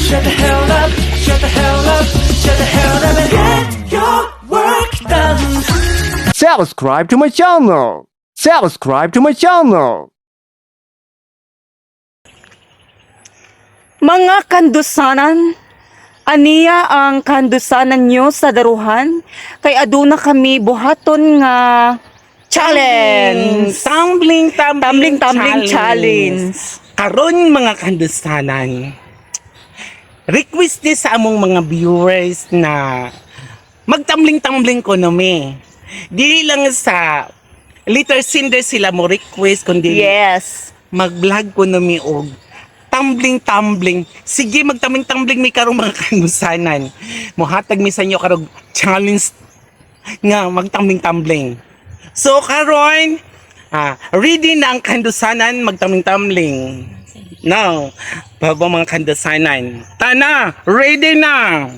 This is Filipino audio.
Shut the hell up, shut the hell up, shut the hell up and get your work done. Subscribe to my channel. Subscribe to my channel. Mga kandusanan, aniya ang kandusanan nyo sa daruhan, kay aduna kami buhaton nga challenge. Tambling Challenge. Karon mga kandusanan, request ni sa among mga viewers na magtambling ko no me. Dili lang sa Little Cinder sila mo request kundi Yes. mag-vlog ko no me og tumbling. Sige, magtumbling mi karong mga kandusanan. Mohatag mi sa inyo karong challenge nga magtumbling. So karon, ready na ang kandusanan magtumbling. Now, bago mga kandusanan, tana, ready na!